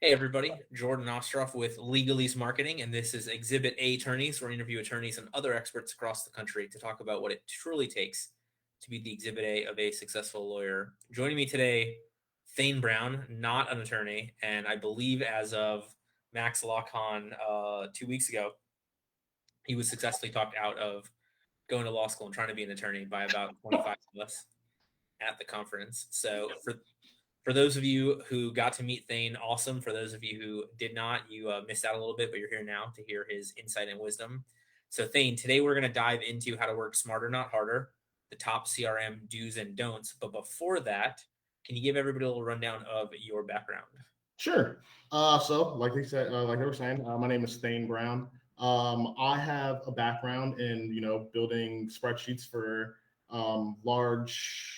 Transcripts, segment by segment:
Hey everybody, Jordan Ostroff with Legalese Marketing, and this is Exhibit A Attorneys, where we interview attorneys and other experts across the country to talk about what it truly takes to be the Exhibit A of a successful lawyer. Joining me today, Thayne Brown, not an attorney, and I believe as of Max LawCon 2 weeks ago, he was successfully talked out of going to law school and trying to be an attorney by about 25 of us at the conference. So for those of you who got to meet Thayne, awesome. For those of you who did not, you missed out a little bit, but you're here now to hear his insight and wisdom. So Thayne, today we're going to dive into how to work smarter, not harder, the top CRM do's and don'ts. But before that, can you give everybody a little rundown of your background? Sure. So, like they said, like they were saying, my name is Thayne Brown. I have a background in building spreadsheets for large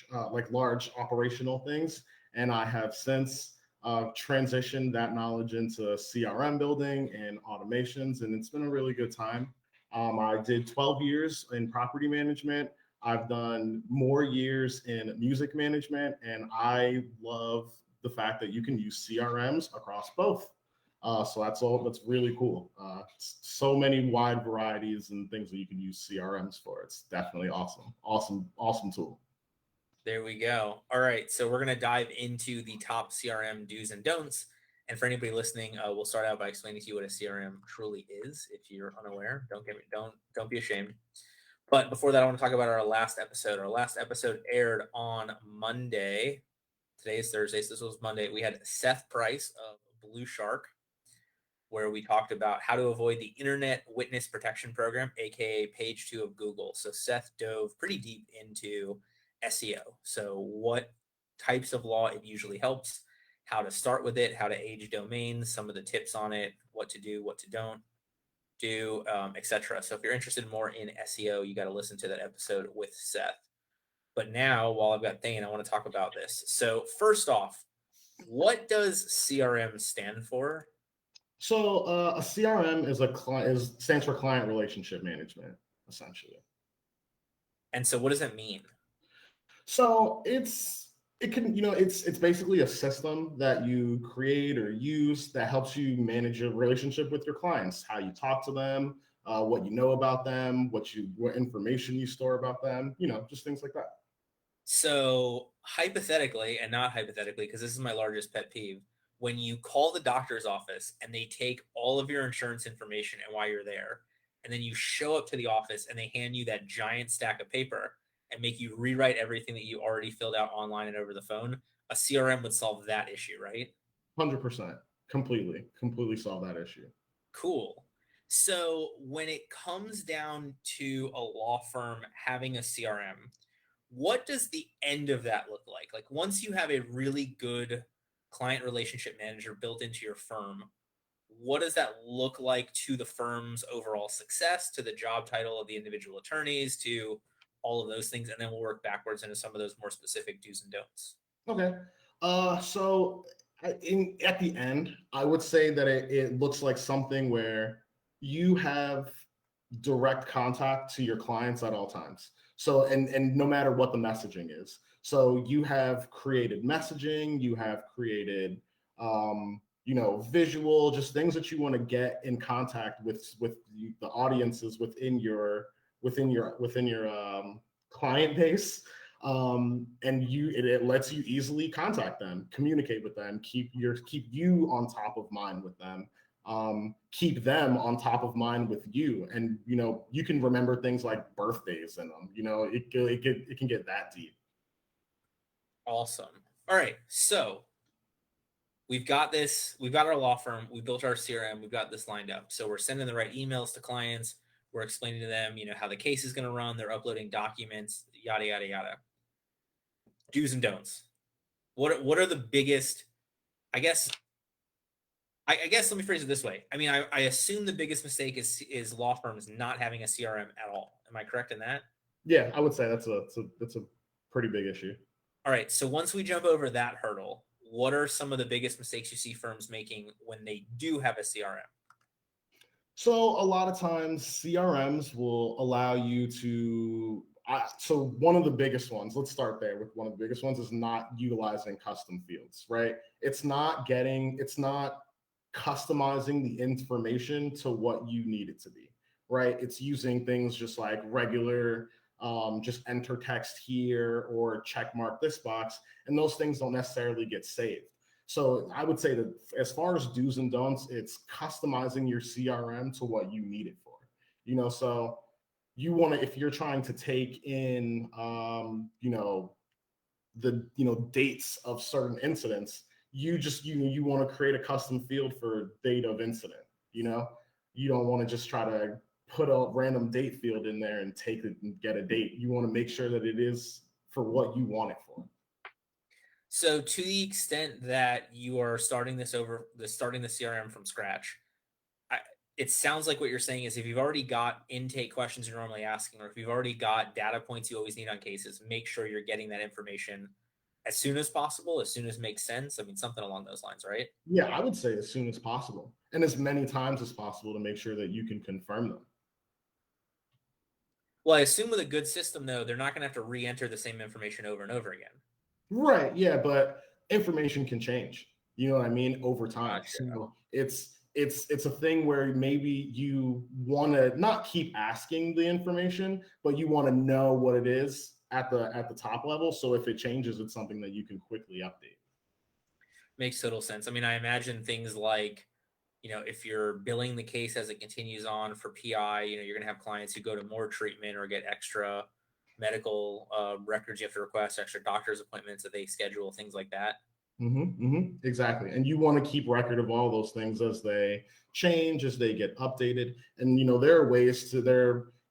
operational things, and I have since transitioned that knowledge into CRM building and automations, and it's been a really good time. I did 12 years in property management. I've done more years in music management, and I love the fact that you can use CRMs across both. So that's really cool. So many wide varieties and things that you can use CRMs for. It's definitely awesome tool. There we go. All right, so we're going to dive into the top CRM do's and don'ts. And for anybody listening, we'll start out by explaining to you what a CRM truly is. If you're unaware, don't be ashamed. But before that, I want to talk about our last episode. Our last episode aired on Monday. Today is Thursday, so this was Monday. We had Seth Price of Blue Shark, where we talked about how to avoid the Internet Witness Protection Program, aka Page 2 of Google. So Seth dove pretty deep into SEO. So what types of law it usually helps, how to start with it, how to age domains, some of the tips on it, what to do, what to don't do, etc. So if you're interested more in SEO, you got to listen to that episode with Seth. But now, while I've got Thayne, I want to talk about this. So first off, what does CRM stand for? So a CRM stands for client relationship management, essentially. And so what does that mean? So it's basically a system that you create or use that helps you manage your relationship with your clients, how you talk to them, what you know about them, what information you store about them, just things like that. So hypothetically, and not hypothetically, because this is my largest pet peeve, when you call the doctor's office and they take all of your insurance information and why you're there, and then you show up to the office and they hand you that giant stack of paper and make you rewrite everything that you already filled out online and over the phone, a CRM would solve that issue, right? 100%. Completely solve that issue. Cool. So when it comes down to a law firm having a CRM, what does the end of that look like? Like once you have a really good client relationship manager built into your firm, what does that look like to the firm's overall success, to the job title of the individual attorneys, to all of those things? And then we'll work backwards into some of those more specific do's and don'ts. Okay. So at the end, I would say that it looks like something where you have direct contact to your clients at all times. So, and no matter what the messaging is. So you have created messaging, you have created, visual, just things that you want to get in contact with the audiences within your client base. And it lets you easily contact them, communicate with them, keep you on top of mind with them, keep them on top of mind with you, and you can remember things like birthdays in them. It can get that deep. Awesome. All right, so we've got our law firm, we built our CRM, we've got this lined up. So we're sending the right emails to clients, we're explaining to them how the case is going to run, they're uploading documents, yada yada yada. Do's and don'ts. What are the biggest, I guess let me phrase it this way. I mean, I assume the biggest mistake is law firms not having a CRM at all. Am I correct in that? Yeah, I would say that's a pretty big issue. All right, so once we jump over that hurdle, what are some of the biggest mistakes you see firms making when they do have a CRM? So a lot of times CRMs will allow you to, so one of the biggest ones, let's start there with one of the biggest ones, is not utilizing custom fields, right? It's not customizing the information to what you need it to be, right? It's using things just like regular, just enter text here or check mark this box, and those things don't necessarily get saved. So I would say that as far as do's and don'ts, it's customizing your CRM to what you need it for. So you want to, if you're trying to take in, dates of certain incidents, you want to create a custom field for date of incident. You don't want to just try to put a random date field in there and take it and get a date. You want to make sure that it is for what you want it for. So to the extent that you are starting the CRM from scratch, it sounds like what you're saying is if you've already got intake questions you're normally asking, or if you've already got data points you always need on cases, make sure you're getting that information as soon as possible, as soon as makes sense. I mean, something along those lines, right? Yeah, I would say as soon as possible and as many times as possible to make sure that you can confirm them. Well, I assume with a good system, though, they're not going to have to re-enter the same information over and over again. Right. Yeah, but information can change. You know what I mean? Over time. Gotcha. So it's a thing where maybe you want to not keep asking the information, but you want to know what it is at the top level. So if it changes, it's something that you can quickly update. Makes total sense. I mean, I imagine things like, if you're billing the case as it continues on for PI, you're going to have clients who go to more treatment or get extra medical records you have to request, extra doctor's appointments that they schedule, things like that. Exactly. And you want to keep record of all those things as they change, as they get updated. And, there are ways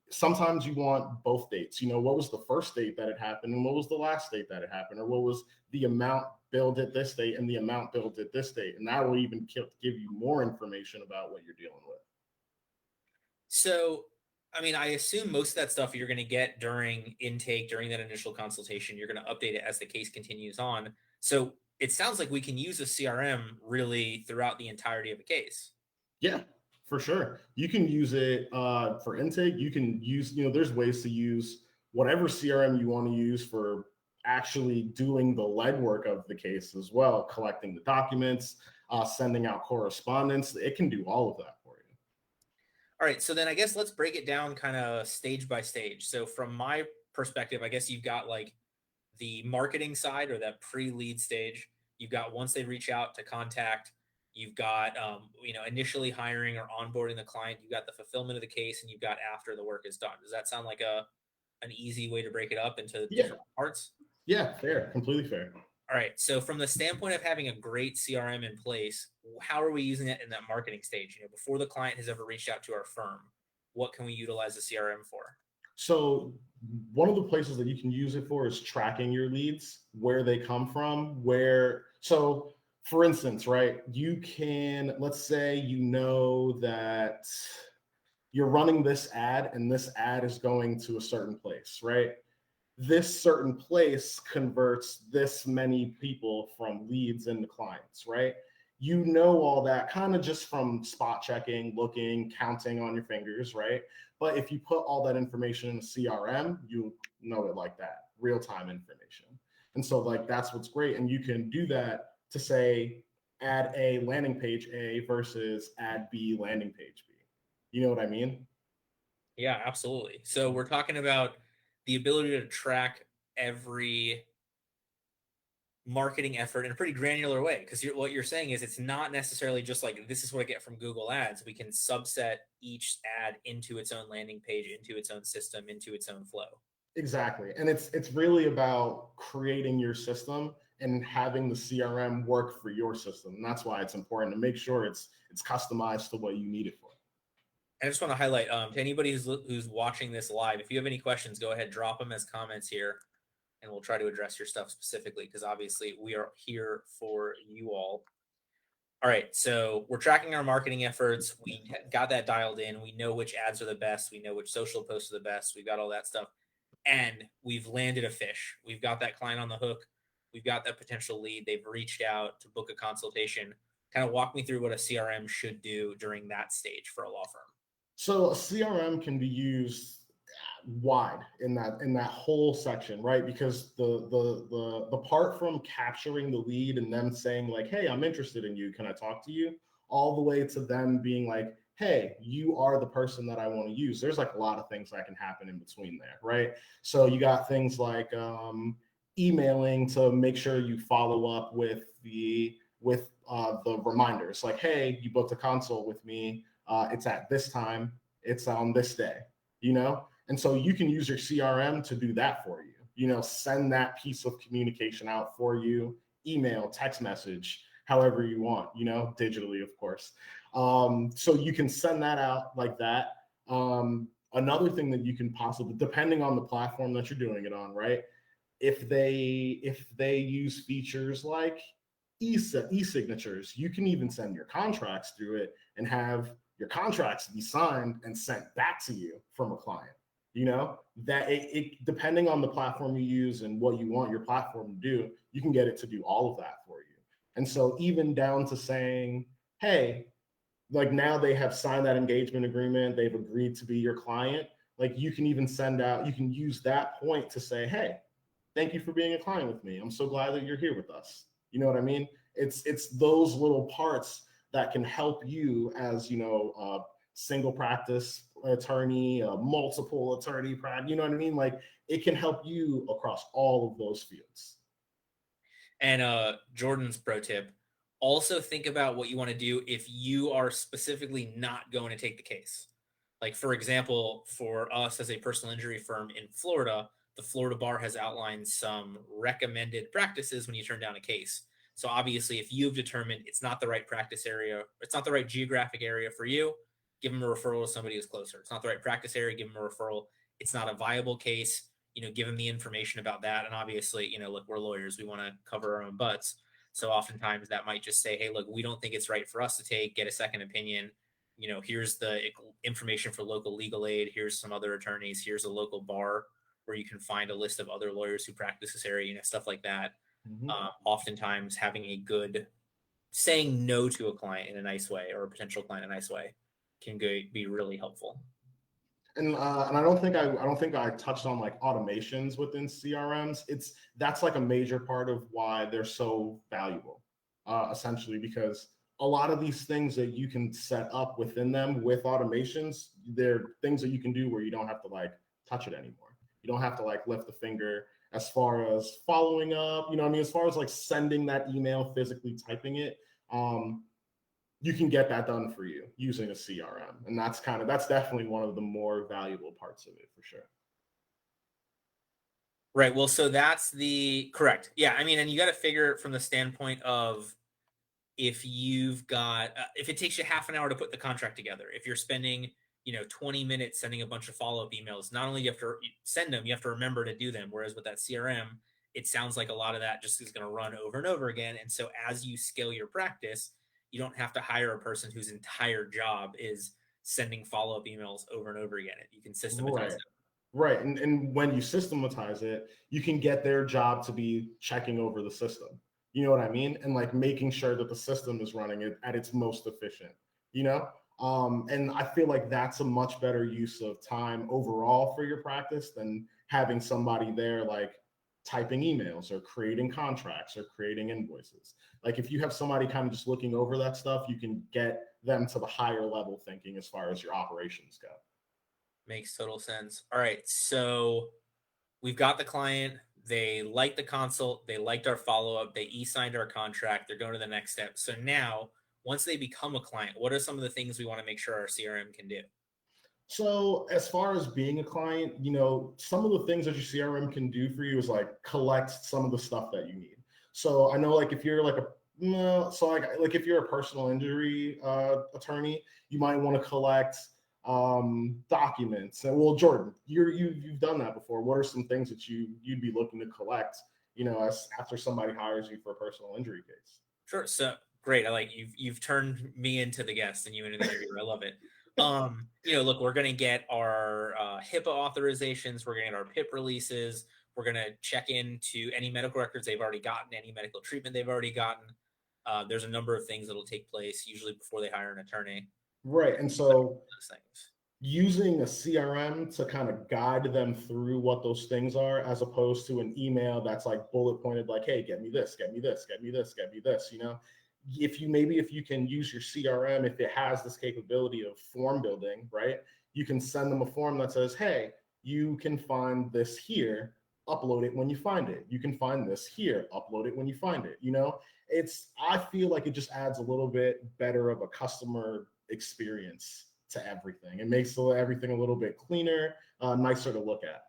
sometimes you want both dates. What was the first date that it happened and what was the last date that it happened, or what was the amount billed at this date and the amount billed at this date. And that will even give you more information about what you're dealing with. So, I mean, I assume most of that stuff you're going to get during intake, during that initial consultation. You're going to update it as the case continues on. So it sounds like we can use a CRM really throughout the entirety of a case. Yeah, for sure. You can use it for intake. You can use, there's ways to use whatever CRM you want to use for actually doing the legwork of the case as well, collecting the documents, sending out correspondence. It can do all of that for you. All right, so then I guess let's break it down kind of stage by stage. So from my perspective, I guess you've got like the marketing side or that pre-lead stage. You've got once they reach out to contact. You've got initially hiring or onboarding the client. You've got the fulfillment of the case, and you've got after the work is done. Does that sound like an easy way to break it up into different parts? Yeah, fair, completely fair. All right. So from the standpoint of having a great CRM in place, how are we using it in that marketing stage? Before the client has ever reached out to our firm, what can we utilize the CRM for? So one of the places that you can use it for is tracking your leads, where they come from, so for instance, right, let's say that you're running this ad and this ad is going to a certain place, right? This certain place converts this many people from leads into clients, right? All that kind of just from spot checking, looking, counting on your fingers, right? But if you put all that information in a CRM, you know it like that, real-time information. And so that's what's great. And you can do that to say, add A landing page A versus add B landing page B. You know what I mean? Yeah, absolutely. So we're talking about the ability to track every marketing effort in a pretty granular way, because what you're saying is it's not necessarily just like this is what I get from Google Ads. We can subset each ad into its own landing page, into its own system, into its own flow. Exactly. And it's really about creating your system and having the CRM work for your system. And that's why it's important to make sure it's customized to what you need it for. I just want to highlight to anybody who's watching this live, if you have any questions, go ahead, drop them as comments here, and we'll try to address your stuff specifically, because obviously we are here for you all. All right, so we're tracking our marketing efforts. We got that dialed in. We know which ads are the best. We know which social posts are the best. We've got all that stuff. And we've landed a fish. We've got that client on the hook. We've got that potential lead. They've reached out to book a consultation. Kind of walk me through what a CRM should do during that stage for a law firm. So a CRM can be used wide in that whole section, right? Because the part from capturing the lead and them saying like, hey, I'm interested in you, can I talk to you? all the way to them being like, hey, you are the person that I want to use. There's like a lot of things that can happen in between there, right? So you got things like emailing to make sure you follow up with the reminders, like, hey, you booked a consult with me. It's at this time. It's on this day, you know? And so you can use your CRM to do that for you, you know, send that piece of communication out for you, email, text message, however you want, you know, digitally, of course. So you can send that out like that. Another thing that you can possibly, depending on the platform that you're doing it on, right? If they use features like e-signatures, you can even send your contracts through it and have your contracts be signed and sent back to you from a client. You know, that it depending on the platform you use and what you want your platform to do, you can get it to do all of that for you. And so even down to saying, hey, like now they have signed that engagement agreement, they've agreed to be your client, like you can even send out, you can use that point to say, hey, thank you for being a client with me. I'm so glad that you're here with us. You know what I mean? It's those little parts that can help you as, you know, a single practice attorney, a multiple attorney practice, you know what I mean? Like it can help you across all of those fields. And Jordan's pro tip, also think about what you want to do if you are specifically not going to take the case. Like, for example, for us as a personal injury firm in Florida, the Florida bar has outlined some recommended practices when you turn down a case. So obviously, if you've determined it's not the right practice area, it's not the right geographic area for you, give them a referral to somebody who's closer. It's not the right practice area, give them a referral. It's not a viable case, you know, give them the information about that. And obviously, you know, look, we're lawyers, we want to cover our own butts. So oftentimes that might just say, hey, look, we don't think it's right for us to take, get a second opinion. You know, here's the information for local legal aid. Here's some other attorneys. Here's a local bar where you can find a list of other lawyers who practice this area, you know, stuff like that. Mm-hmm. Oftentimes having a good saying no to a client in a nice way or a potential client in a nice way can be really helpful. And I don't think I touched on like automations within CRMs. That's like a major part of why they're so valuable, essentially, because a lot of these things that you can set up within them with automations, they're things that you can do where you don't have to like touch it anymore. You don't have to like lift the finger as far as following up, you know what I mean? As far as like sending that email, physically typing it. You can get that done for you using a CRM. And that's definitely one of the more valuable parts of it for sure. Right. Well, so that's the correct. Yeah. I mean, and you got to figure from the standpoint of if you've got, if it takes you half an hour to put the contract together, if you're spending, you know, 20 minutes sending a bunch of follow-up emails, not only you have to send them, you have to remember to do them. Whereas with that CRM, it sounds like a lot of that just is going to run over and over again. And so as you scale your practice, you don't have to hire a person whose entire job is sending follow-up emails over and over again. You can systematize Right. it. Right. And when you systematize it, you can get their job to be checking over the system. You know what I mean? And like making sure that the system is running it at its most efficient, you know? And I feel like that's a much better use of time overall for your practice than having somebody there like typing emails or creating contracts or creating invoices. Like if you have somebody kind of just looking over that stuff, you can get them to the higher level thinking as far as your operations go. Makes total sense. All right. So we've got the client. They liked the consult. They liked our follow up. They e-signed our contract. They're going to the next step. So now, once they become a client, what are some of the things we want to make sure our CRM can do? So as far as being a client, you know, some of the things that your CRM can do for you is like collect some of the stuff that you need. So I know like if you're like a no, so like if you're a personal injury attorney, you might want to collect documents. And well, Jordan, you've done that before. What are some things that you'd be looking to collect, you know, as after somebody hires you for a personal injury case? Sure. So great. I like you've turned me into the guest and you into the interviewer. I love it. You know, look, we're gonna get our HIPAA authorizations, we're gonna get our PIP releases, we're gonna check into any medical records they've already gotten, any medical treatment they've already gotten. There's a number of things that'll take place usually before they hire an attorney. Right. And so Those things. using a CRM to kind of guide them through what those things are, as opposed to an email that's like bullet pointed, like, hey, get me this, get me this, get me this, get me this, you know, if you can use your CRM, if it has this capability of form building, right? You can send them a form that says, hey, you can find this here, upload it when you find it. You can find this here, upload it when you find it. I feel like it just adds a little bit better of a customer experience to everything. It makes everything a little bit cleaner, nicer to look at.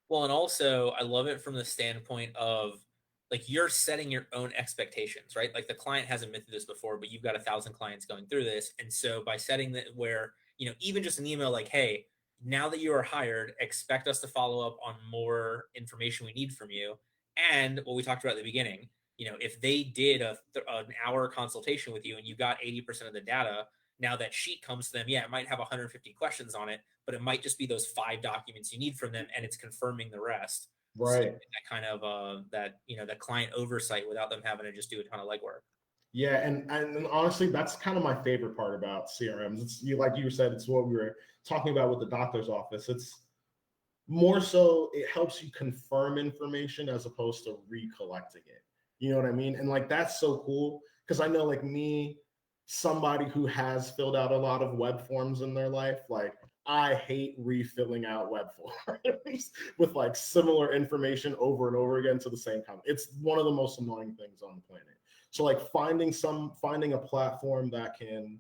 Well, and also I love it from the standpoint of like you're setting your own expectations, right? Like the client hasn't been through this before, but you've got 1,000 clients going through this. And so by setting that where, even just an email like, hey, now that you are hired, expect us to follow up on more information we need from you. And what we talked about at the beginning, if they did an hour consultation with you and you got 80% of the data, now that sheet comes to them, yeah, it might have 150 questions on it, but it might just be those 5 documents you need from them, and it's confirming the rest. So Right. that kind of that client oversight without them having to just do a ton of legwork. Yeah, and honestly, that's kind of my favorite part about CRMs. Like you said, it's what we were talking about with the doctor's office. It's more so it helps you confirm information as opposed to recollecting it. You know what I mean? And like that's so cool because I know like me, somebody who has filled out a lot of web forms in their life, like I hate refilling out web forms with like similar information over and over again to the same comment. It's one of the most annoying things on the planet. So like finding a platform that can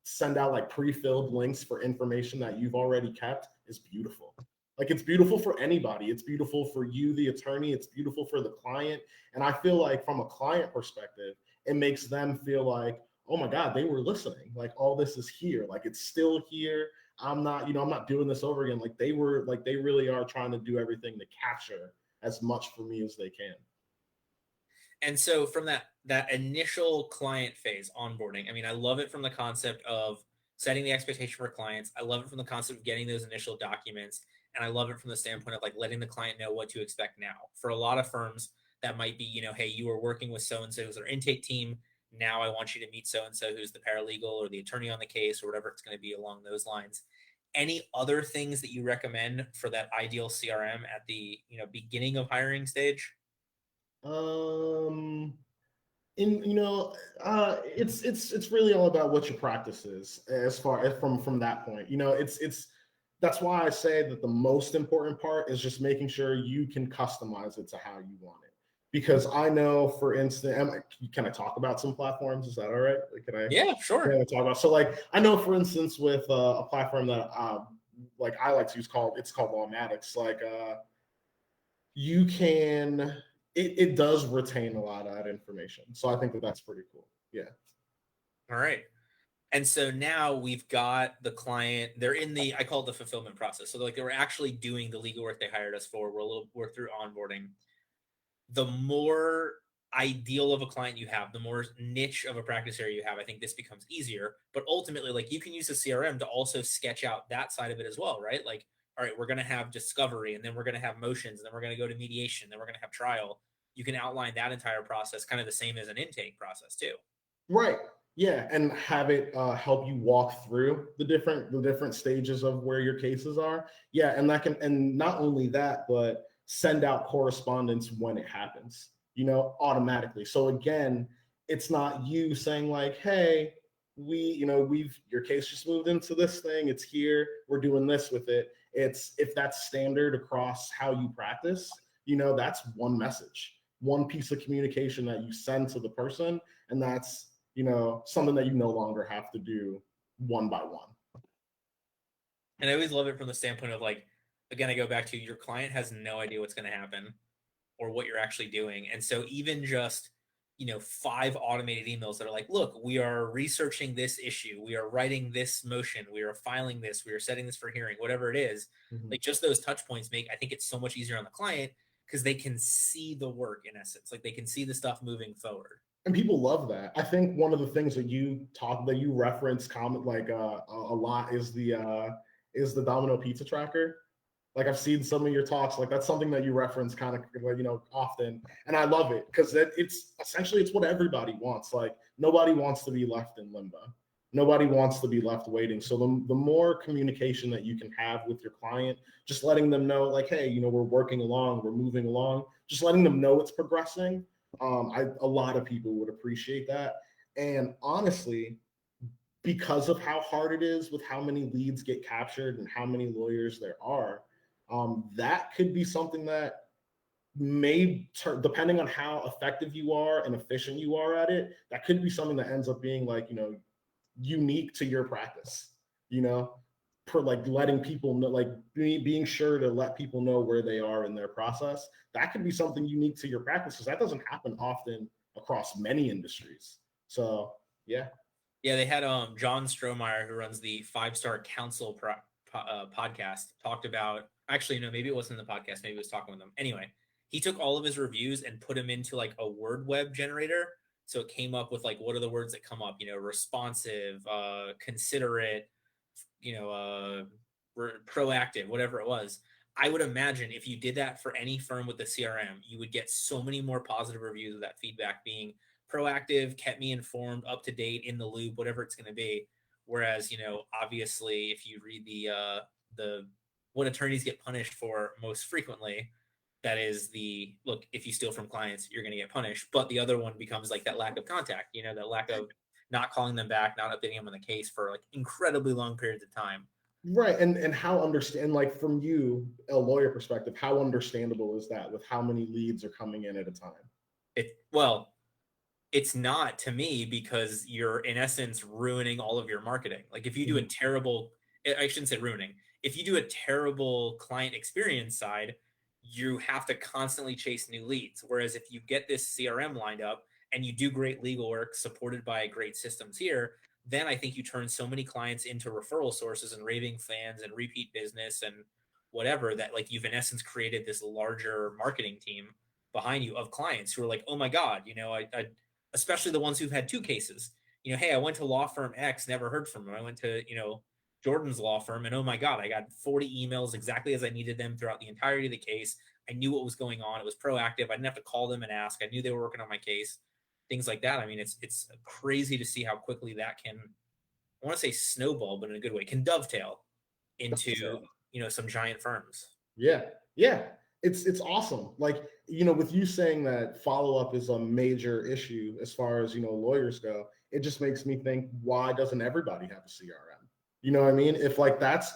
send out like pre-filled links for information that you've already kept is beautiful. Like it's beautiful for anybody. It's beautiful for you, the attorney. It's beautiful for the client. And I feel like from a client perspective, it makes them feel like, oh my God, they were listening. Like all this is here. Like it's still here. I'm not doing this over again. Like they really are trying to do everything to capture as much for me as they can. And so from that initial client phase onboarding, I mean, I love it from the concept of setting the expectation for clients. I love it from the concept of getting those initial documents. And I love it from the standpoint of like letting the client know what to expect now. For a lot of firms, that might be, hey, you are working with so-and-so who's our intake team. Now I want you to meet so-and-so who's the paralegal or the attorney on the case or whatever it's going to be along those lines. Any other things that you recommend for that ideal CRM at the, beginning of hiring stage? It's really all about what your practice is as far as from that point. It's that's why I say that the most important part is just making sure you can customize it to how you want it. Because I know, for instance, can I talk about some platforms? Is that all right? Can I? Yeah, sure. Yeah, talk about. So, like, I know, for instance, with a platform that like I like to use called Lawmatics. Like, you can it does retain a lot of that information. So I think that that's pretty cool. Yeah. All right. And so now we've got the client, they're in I call it the fulfillment process. So like they were actually doing the legal work they hired us for. We're through onboarding. The more ideal of a client you have, the more niche of a practice area you have, I think this becomes easier. But ultimately, like you can use the CRM to also sketch out that side of it as well, right? Like, all right, we're going to have discovery, and then we're going to have motions, and then we're going to go to mediation, then we're going to have trial. You can outline that entire process, kind of the same as an intake process too. Right. Yeah, and have it help you walk through the different stages of where your cases are. Yeah, and not only that, but send out correspondence when it happens, automatically. So again, it's not you saying like, hey, your case just moved into this thing. It's here. We're doing this with it. It's if that's standard across how you practice, that's one message, one piece of communication that you send to the person, and that's something that you no longer have to do one by one. And I always love it from the standpoint of like, again, I go back to your client has no idea what's going to happen or what you're actually doing. And so even just, 5 automated emails that are like, look, we are researching this issue. We are writing this motion. We are filing this. We are setting this for hearing, whatever it is. Mm-hmm. Like just those touch points I think it's so much easier on the client because they can see the work in essence. Like they can see the stuff moving forward. And people love that. I think one of the things that you reference comment like a lot is the Domino Pizza Tracker. Like I've seen some of your talks, like that's something that you reference kind of often, and I love it because it's essentially it's what everybody wants. Like nobody wants to be left in limbo. Nobody wants to be left waiting. So the more communication that you can have with your client, just letting them know like, hey, we're working along, we're moving along, just letting them know it's progressing. A lot of people would appreciate that. And honestly, because of how hard it is with how many leads get captured and how many lawyers there are, that could be something that may turn, depending on how effective you are and efficient you are at it, that could be something that ends up being like, unique to your practice, you know, for like letting people know, like being sure to let people know where they are in their process. That could be something unique to your practice because that doesn't happen often across many industries. So yeah. Yeah, they had John Strohmeyer, who runs the Five Star Council podcast, talked about, actually no, maybe it wasn't in the podcast, maybe it was talking with them. Anyway, he took all of his reviews and put them into like a word web generator. So it came up with like, what are the words that come up? Responsive, considerate, proactive, whatever it was. I would imagine if you did that for any firm with the CRM, you would get so many more positive reviews of that feedback being proactive, kept me informed, up to date, in the loop, whatever it's going to be. Whereas, obviously, if you read the what attorneys get punished for most frequently, that is the look. If you steal from clients, you're going to get punished. But the other one becomes like that lack of contact. That lack of not calling them back, not updating them on the case for like incredibly long periods of time. Right. And how understand, like from you, a lawyer perspective, how understandable is that with how many leads are coming in at a time? It's not to me because you're in essence ruining all of your marketing. Like if you do a terrible, I shouldn't say ruining, if you do a terrible client experience side, you have to constantly chase new leads. Whereas if you get this CRM lined up and you do great legal work supported by great systems here, then I think you turn so many clients into referral sources and raving fans and repeat business and whatever, that like you've in essence created this larger marketing team behind you of clients who are like, oh my God, I especially the ones who've had two cases. Hey, I went to law firm X, never heard from him. I went to, Jordan's law firm, and oh my God, I got 40 emails exactly as I needed them throughout the entirety of the case. I knew what was going on. It was proactive. I didn't have to call them and ask. I knew they were working on my case, things like that. I mean, it's crazy to see how quickly that can, I want to say snowball, but in a good way, can dovetail into, some giant firms. Yeah. Yeah. It's awesome. Like, with you saying that follow-up is a major issue as far as, lawyers go, it just makes me think, why doesn't everybody have a CRM? You know what I mean? If like that's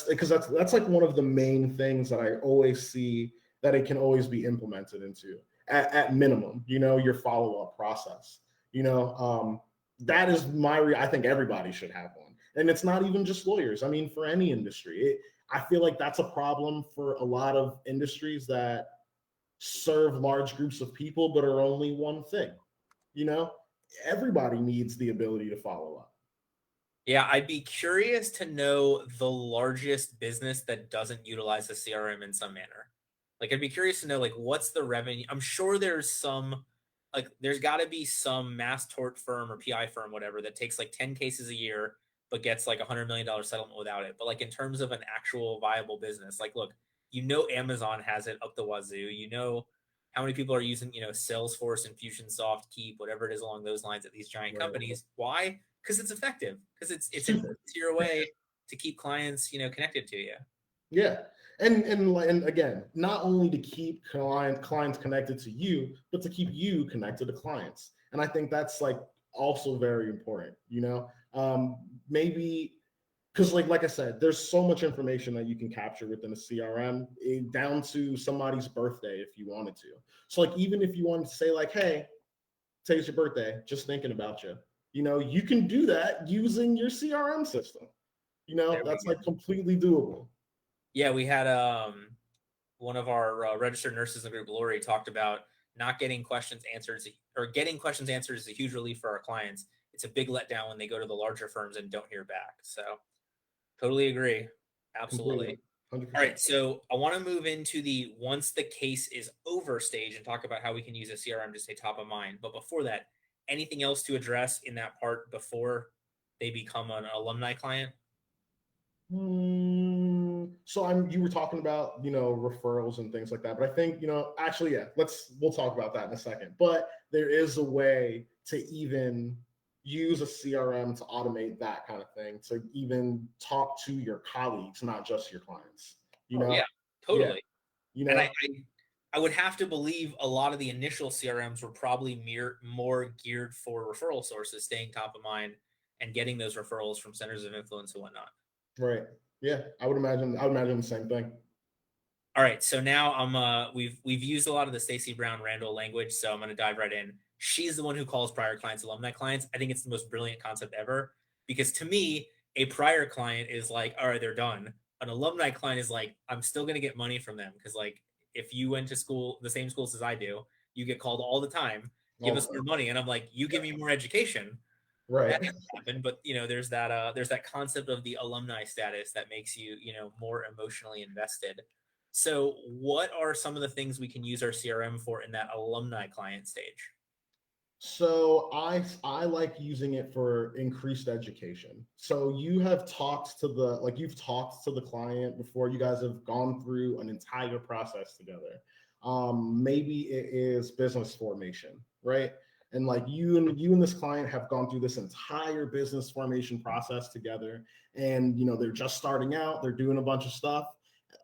because that's like one of the main things that I always see that it can always be implemented into at minimum, your follow-up process. That is I think everybody should have one. And it's not even just lawyers. I mean, for any industry, I feel like that's a problem for a lot of industries that serve large groups of people, but are only one thing. Everybody needs the ability to follow up. Yeah, I'd be curious to know the largest business that doesn't utilize a CRM in some manner. Like, I'd be curious to know, like, what's the revenue? I'm sure there's some, like, there's got to be some mass tort firm or PI firm, whatever, that takes like 10 cases a year, but gets like $100 million settlement without it. But like, in terms of an actual viable business, like, look, Amazon has it up the wazoo. How many people are using, Salesforce, Infusionsoft, Keep, whatever it is along those lines at these giant companies. Why? Because it's effective, because it's an easier way to keep clients, connected to you. Yeah. And again, not only to keep clients connected to you, but to keep you connected to clients. And I think that's like also very important, maybe because like I said, there's so much information that you can capture within a CRM, down to somebody's birthday if you wanted to. So like, even if you wanted to say like, hey, today's your birthday, just thinking about you, you can do that using your CRM system. That's like completely doable. Yeah, we had one of our registered nurses in the group, Lori, talked about not getting questions answered, or getting questions answered is a huge relief for our clients. It's a big letdown when they go to the larger firms and don't hear back. So totally agree. Absolutely. 100%. All right, so I want to move into the once the case is over stage and talk about how we can use a CRM to stay top of mind. But before that, anything else to address in that part before they become an alumni client? So you were talking about, referrals and things like that, but I think, actually, yeah, we'll talk about that in a second. But there is a way to even use a CRM to automate that kind of thing, to even talk to your colleagues, not just your clients. Yeah, totally. Yeah, And I would have to believe a lot of the initial CRMs were probably more geared for referral sources, staying top of mind and getting those referrals from centers of influence and whatnot. Right. Yeah, I would imagine the same thing. All right, so now we've used a lot of the Stacey Brown Randall language, so I'm going to dive right in. She's the one who calls prior clients alumni clients. I think it's the most brilliant concept ever, because to me, a prior client is like, all right, they're done. An alumni client is like, I'm still going to get money from them, because like if you went to school, the same schools as I do, you get called all the time. Give us more money, and I'm like, you give me more education. Right. That doesn't happen, but there's that concept of the alumni status that makes you more emotionally invested. So what are some of the things we can use our CRM for in that alumni client stage? So I like using it for increased education. So you've talked to the client before. You guys have gone through an entire process together. Maybe it is business formation, right? And like you and this client have gone through this entire business formation process together, and they're just starting out. They're doing a bunch of stuff,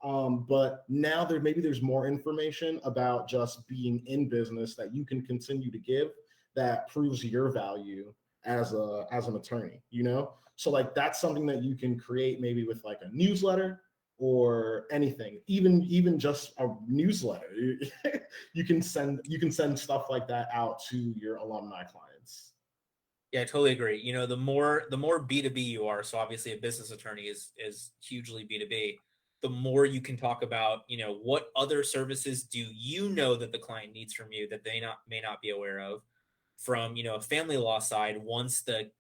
but now there's more information about just being in business that you can continue to give that proves your value as an attorney. So like that's something that you can create maybe with like a newsletter or anything, even just a newsletter. you can send stuff like that out to your alumni clients. Yeah, I totally agree. The more B2B you are, so obviously a business attorney is hugely B2B. The more you can talk about, what other services do you know that the client needs from you that they may not be aware of. From a family law side, family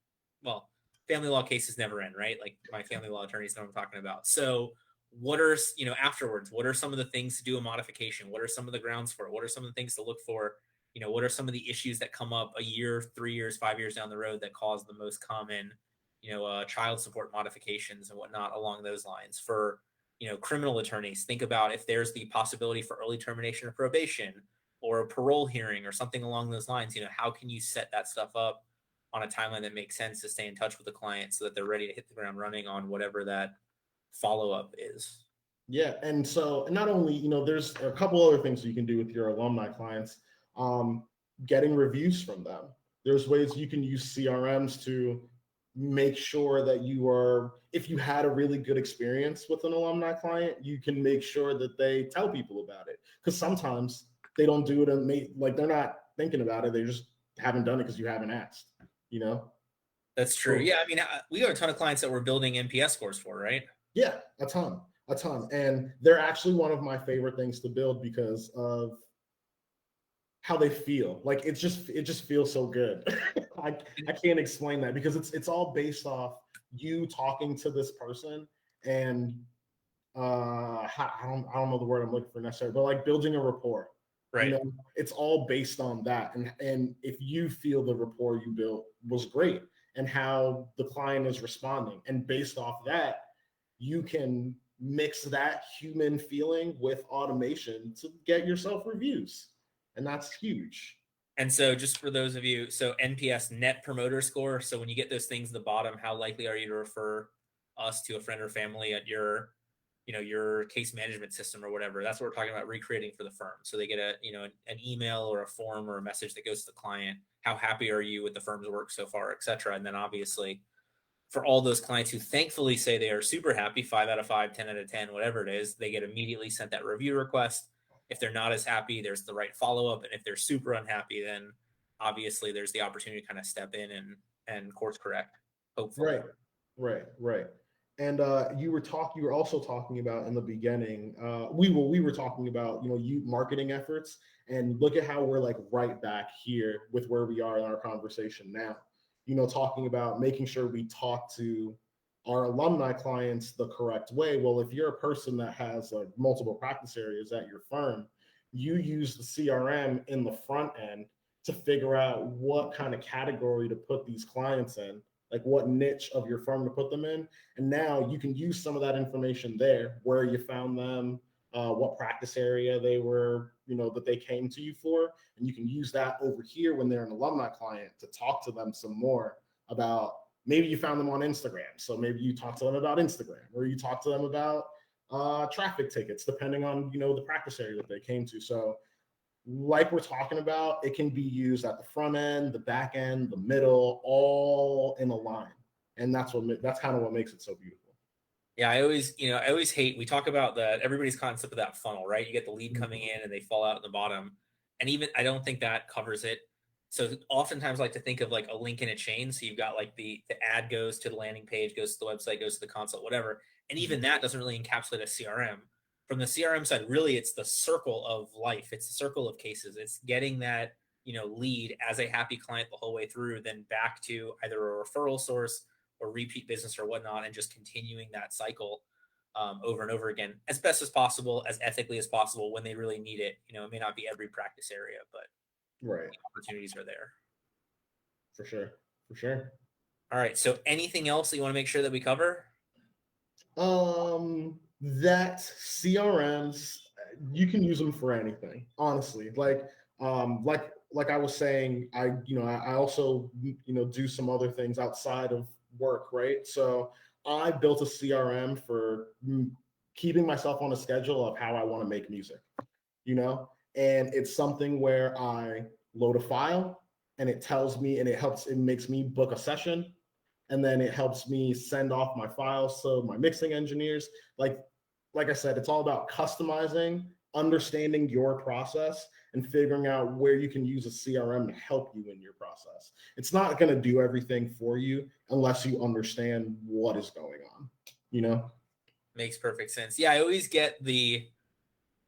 law cases never end, right? Like my family law attorneys know what I'm talking about. So what are afterwards? What are some of the things to do a modification? What are some of the grounds for it? What are some of the things to look for? What are some of the issues that come up a year, 3 years, 5 years down the road that cause the most common, child support modifications and whatnot along those lines? For criminal attorneys, think about if there's the possibility for early termination of probation or a parole hearing or something along those lines. How can you set that stuff up on a timeline that makes sense to stay in touch with the client so that they're ready to hit the ground running on whatever that follow-up is? Yeah, and so not only, there's a couple other things you can do with your alumni clients. Getting reviews from them. There's ways you can use CRMs to make sure that if you had a really good experience with an alumni client, you can make sure that they tell people about it. Because sometimes they don't do it and they're not thinking about it. They just haven't done it because you haven't asked, That's true. So, Yeah, I mean, we have a ton of clients that we're building NPS scores for, right? yeah, a ton. And they're actually one of my favorite things to build because of how they feel. Like it just feels so good. I can't explain that because it's all based off you talking to this person and I don't know the word I'm looking for necessarily, but like building a rapport. Right. It's all based on that. And if you feel the rapport you built was great and how the client is responding, and based off that, you can mix that human feeling with automation to get yourself reviews. And that's huge. And so just for those of you, so NPS, net promoter score. So when you get those things at the bottom, how likely are you to refer us to a friend or family at your case management system or whatever? That's what we're talking about recreating for the firm. So they get an email or a form or a message that goes to the client. How happy are you with the firm's work so far, et cetera? And then obviously for all those clients who thankfully say they are super happy, 5 out of 5, 10 out of 10, whatever it is, they get immediately sent that review request. If they're not as happy, there's the right follow-up. And if they're super unhappy, then obviously there's the opportunity to kind of step in and course correct, hopefully. Right. And you were also talking about in the beginning, we were talking about, you marketing efforts, and look at how we're like right back here with where we are in our conversation now, talking about making sure we talk to our alumni clients the correct way. Well, if you're a person that has multiple practice areas at your firm, you use the CRM in the front end to figure out what kind of category to put these clients in, like what niche of your firm to put them in. And now you can use some of that information there, where you found them, what practice area they were, that they came to you for. And you can use that over here when they're an alumni client to talk to them some more about, maybe you found them on Instagram. So maybe you talk to them about Instagram, or you talk to them about traffic tickets, depending on, the practice area that they came to. So like we're talking about, it can be used at the front end, the back end, the middle, all in a line. And that's kind of what makes it so beautiful. Yeah, I always hate, we talk about everybody's concept of that funnel, right? You get the lead coming in and they fall out at the bottom. And even, I don't think that covers it. So oftentimes I like to think of like a link in a chain. So you've got like the ad goes to the landing page, goes to the website, goes to the consult, whatever. And even that doesn't really encapsulate a CRM. From the CRM side, really it's the circle of life. It's the circle of cases. It's getting that, lead as a happy client the whole way through, then back to either a referral source or repeat business or whatnot, and just continuing that cycle over and over again as best as possible, as ethically as possible when they really need it. It may not be every practice area, but right, the opportunities are there. For sure. All right. So anything else that you want to make sure that we cover? That CRMs, you can use them for anything, honestly. Like I was saying, I also, do some other things outside of work, right? So I built a CRM for keeping myself on a schedule of how I want to make music, and it's something where I load a file and it tells me, and it makes me book a session, and then it helps me send off my files so my mixing engineers, like I said, it's all about customizing, understanding your process, and figuring out where you can use a CRM to help you in your process. It's not going to do everything for you unless you understand what is going on. Makes perfect sense. Yeah, I always get the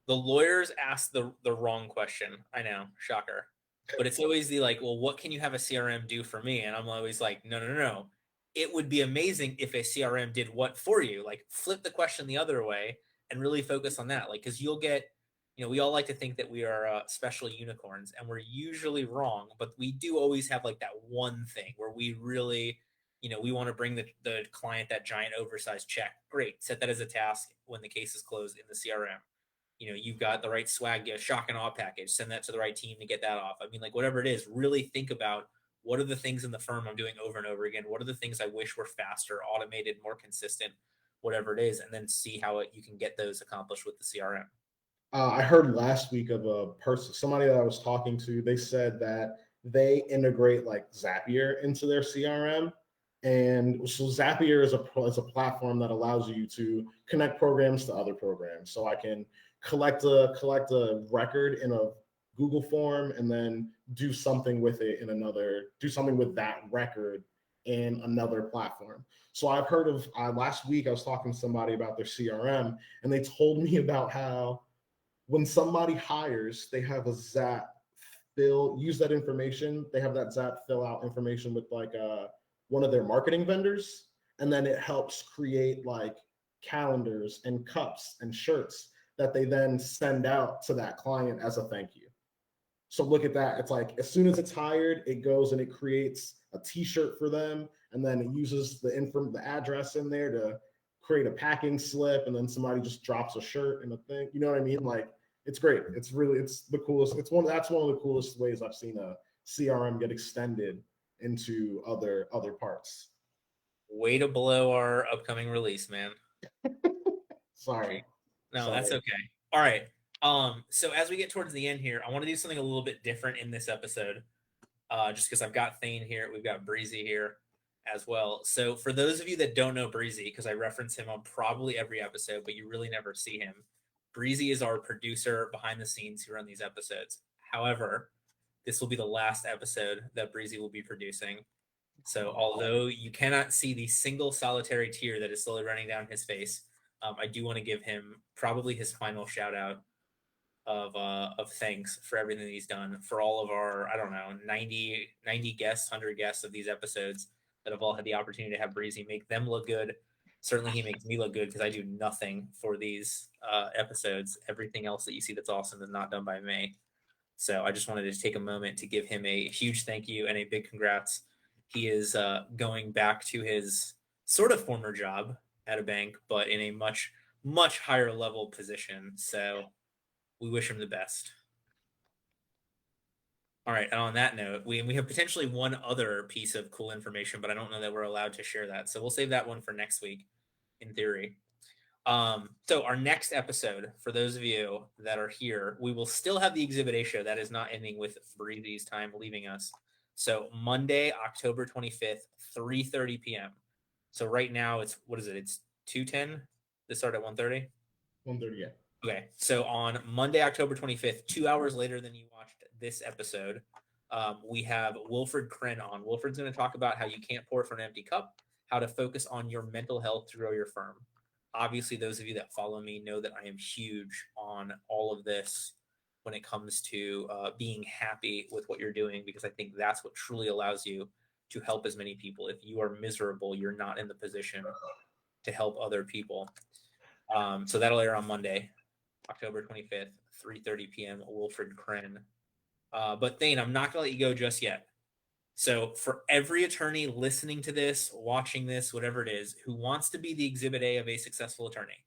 lawyers ask the wrong question. I know, shocker. But it's always the like, well, what can you have a CRM do for me? And I'm always like, no. It would be amazing if a CRM did what for you? Like flip the question the other way and really focus on that. Like, because you'll get, we all like to think that we are special unicorns, and we're usually wrong. But we do always have like that one thing where we really, we want to bring the client that giant oversized check. Great, set that as a task when the case is closed in the CRM. You've got the right swag, shock and awe package, send that to the right team to get that off. I mean, like whatever it is, really think about what are the things in the firm I'm doing over and over again? What are the things I wish were faster, automated, more consistent, whatever it is, and then see how you can get those accomplished with the CRM. I heard last week of somebody that I was talking to, they said that they integrate like Zapier into their CRM. And so Zapier is a platform that allows you to connect programs to other programs. So I can collect a record in a Google form and then do something with that record in another platform. So I've heard of, last week I was talking to somebody about their CRM, and they told me about how when somebody hires, they have a Zap use that information. They have that Zap fill out information with like one of their marketing vendors. And then it helps create like calendars and cups and shirts that they then send out to that client as a thank you. So look at that. It's like, as soon as it's hired, it goes and it creates a t-shirt for them. And then it uses the address in there to create a packing slip. And then somebody just drops a shirt and a thing. You know what I mean? Like, it's great. It's the coolest. That's one of the coolest ways I've seen a CRM get extended into other parts. Way to blow our upcoming release, man. Sorry. No, that's okay. All right. So as we get towards the end here, I want to do something a little bit different in this episode. Just because I've got Thayne here, we've got Breezy here as well. So for those of you that don't know Breezy, because I reference him on probably every episode, but you really never see him, Breezy is our producer behind the scenes who run these episodes. However, this will be the last episode that Breezy will be producing. So although you cannot see the single solitary tear that is slowly running down his face, I do want to give him probably his final shout out of thanks for everything that he's done for all of our, I don't know, 90 guests, 100 guests of these episodes that have all had the opportunity to have Breezy make them look good. Certainly he makes me look good because I do nothing for these episodes. Everything else that you see that's awesome is not done by me. So I just wanted to take a moment to give him a huge thank you and a big congrats. He is going back to his sort of former job at a bank, but in a much, much higher level position. So we wish him the best. All right. And on that note, we have potentially one other piece of cool information, but I don't know that we're allowed to share that. So we'll save that one for next week, in theory. So our next episode, for those of you that are here, we will still have the Exhibit A show. That is not ending with Breezy's time leaving us. So Monday, October 25th, 3:30 p.m. So right now it's, what is it? It's 2:10. This started at 1:30. 1:30, yeah. Okay. So on Monday, October 25th, 2 hours later than you watched this episode, we have Wilfred Kren on. Wilfred's going to talk about how you can't pour from an empty cup, how to focus on your mental health to grow your firm. Obviously, those of you that follow me know that I am huge on all of this when it comes to being happy with what you're doing, because I think that's what truly allows you to help as many people. If you are miserable, you're not in the position to help other people. So that'll air on Monday, October 25th, 3:30 p.m. Wilfred Kren. But Thayne, I'm not going to let you go just yet. So for every attorney listening to this, watching this, whatever it is, who wants to be the Exhibit A of a successful attorney,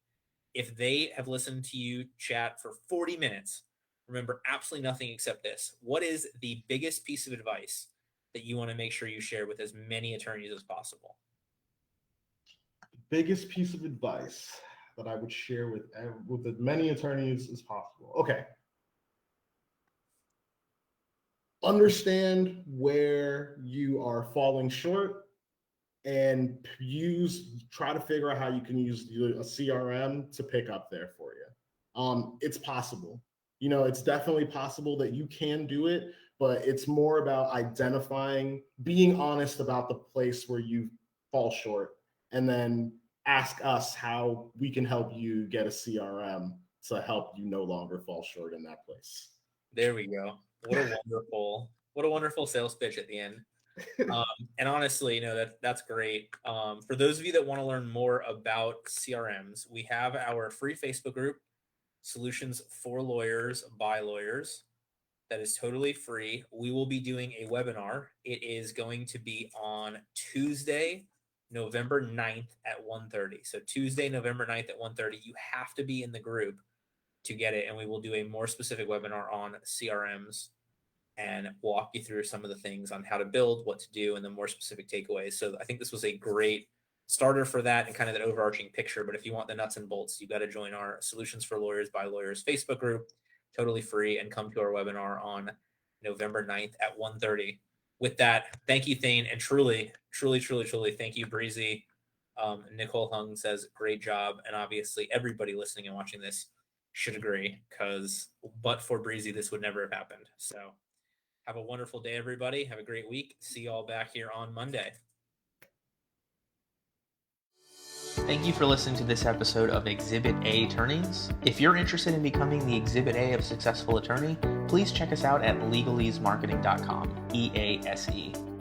if they have listened to you chat for 40 minutes, remember absolutely nothing except this. What is the biggest piece of advice that you want to make sure you share with as many attorneys as possible? The biggest piece of advice that I would share with as many attorneys as possible. Okay. Understand where you are falling short and try to figure out how you can use a CRM to pick up there for you. It's possible. It's definitely possible that you can do it, but it's more about identifying, being honest about the place where you fall short, and then ask us how we can help you get a CRM to help you no longer fall short in that place. There we go. What a wonderful sales pitch at the end. And honestly, that's great. For those of you that want to learn more about CRMs, we have our free Facebook group, Solutions for Lawyers by Lawyers. That is totally free. We will be doing a webinar. It is going to be on Tuesday, November 9th at 1:30. So Tuesday, November 9th at 1:30. You have to be in the group to get it. And we will do a more specific webinar on CRMs and walk you through some of the things on how to build, what to do, and the more specific takeaways. So I think this was a great starter for that and kind of that overarching picture. But if you want the nuts and bolts, you got to join our Solutions for Lawyers by Lawyers Facebook group, totally free, and come to our webinar on November 9th at 1:30. With that, thank you, Thayne, and truly thank you, Breezy. Nicole Hung says, great job. And obviously everybody listening and watching this should agree, because but for Breezy, this would never have happened. So have a wonderful day, everybody. Have a great week. See you all back here on Monday. Thank you for listening to this episode of Exhibit A Attorneys. If you're interested in becoming the Exhibit A of Successful Attorney, please check us out at legalesemarketing.com, EASE.